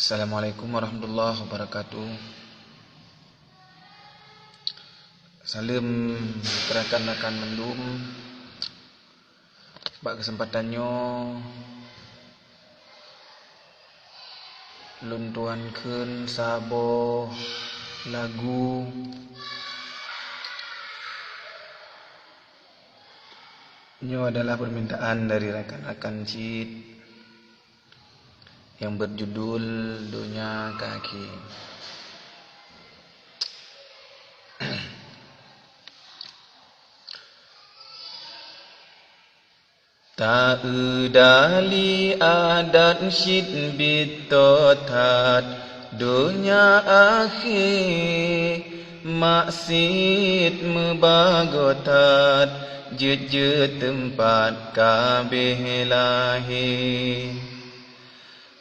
Assalamualaikum warahmatullahi wabarakatuh. Salam rakan-rakan mendum. Bak kesempatannya luntuankeun sabo lagu nyo adalah permintaan dari rakan-rakan Cid yang berjudul Dunia Kaki. Tak udali adat syid bitotat dunia akhir maksid mebagotat je tempat kabeh lahir.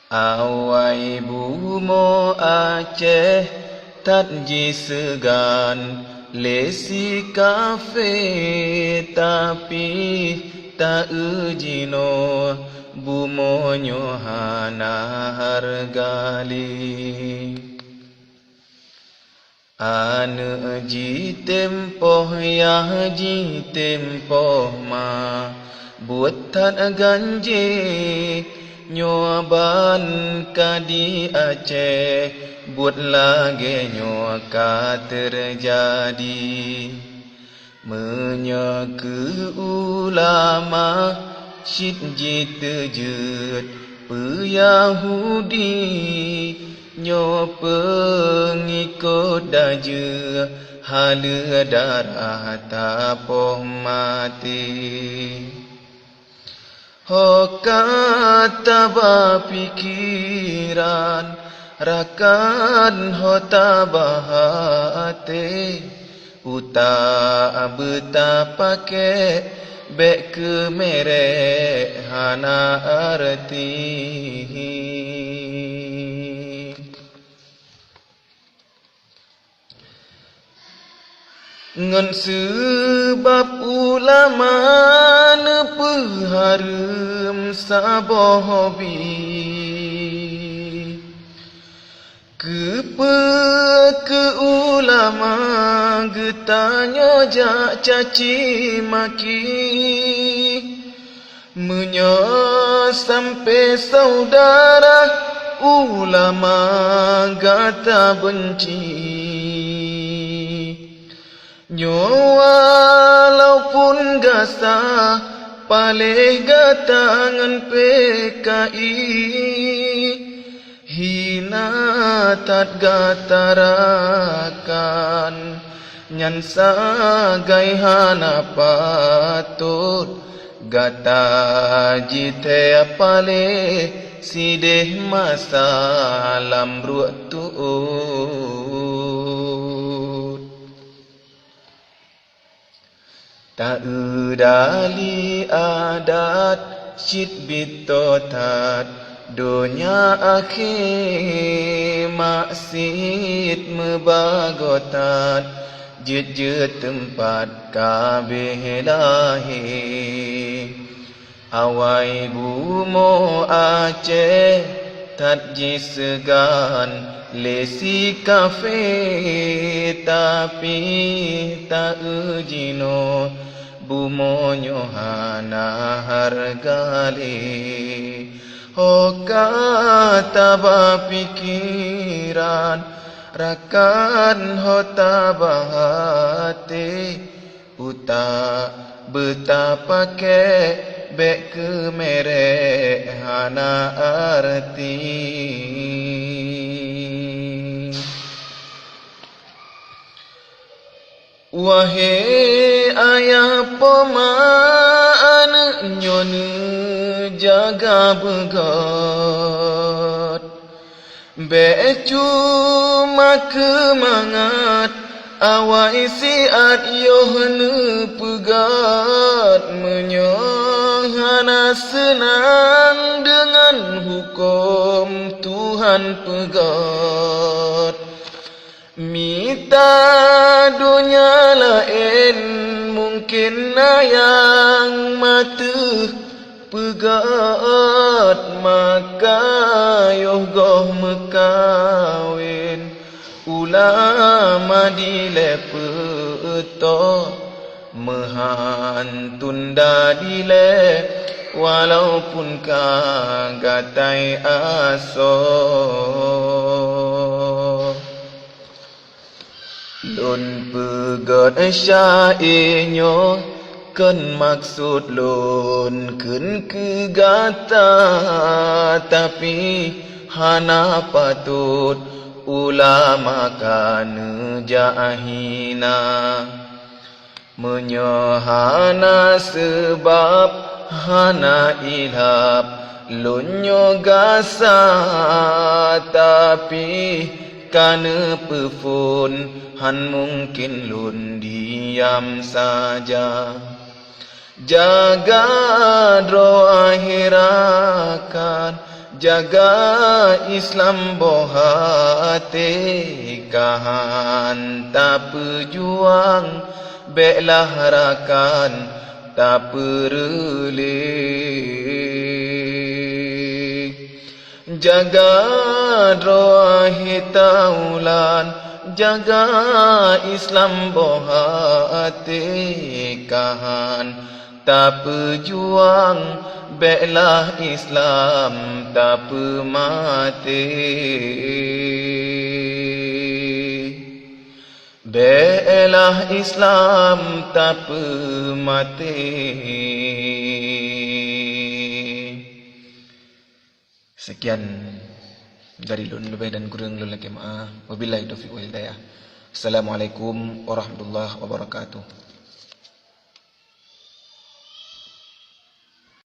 Awai bumo Aceh tatji segan lesi kafe tapi tak ujino bumonyo hana hargali. Ane ji tempoh ya ji tempoh ma buat tat ganje nyoban kadi Aceh buat lagi nyoka terjadi. Menyake ulama syid ji terjut Yahudi nyo pengikut daje hala darah tapoh mati. Ho kata pikiran rakan ho tabahate uta beta pake bek ke mere hana arti. Ngan sebab ulama nepeharem saboh hobi ke ulama getanyo jak caci maki menyo sampai saudara ulama gata benci. Nyo walaupun gasa paleh gatangan PKI hina tat gatarakan nyan sagai hana patut gata jite apale sideh masalam ruat tuut. Tak udali adat syid bitotat dunia akhir maksid mebagotat je tempat kabeh lahir. Awai bumo Aceh tatji segan lesi kafe tapi tak ujino bumonyo hana hargali. Oh kata pikiran rakan ho tabahate uta betapa ke bek ke mere hana arti. Wahai ayah pemaan nyone jaga begat be cuma kemangat awai siat yohne pegat menyohana senang dengan hukum Tuhan pegat. Mita dunia lain mungkin yang mata pegat maka yoh goh meka madi lepeto mehan tunda dile walaupun kagatai aso lun pegot syairnya kan maksud lun kun ke gata tapi hana patut ulama kana jahina menyohana sebab hana ilhab lunyo gasa tapi kana pefun han mungkin lun diam saja jaga doa akhirakan jaga Islam bohate kahan tak pejuang belah rakan tak perli jaga doa hitaulan jaga Islam bohate kahan tak pejuang belah Islam tak pemati belah Islam tak pemati. Sekian dari lun lebih dan kurang lun lagi maaf. Wabillahi taufiq wal hidayah. Assalamualaikum warahmatullahi wabarakatuh.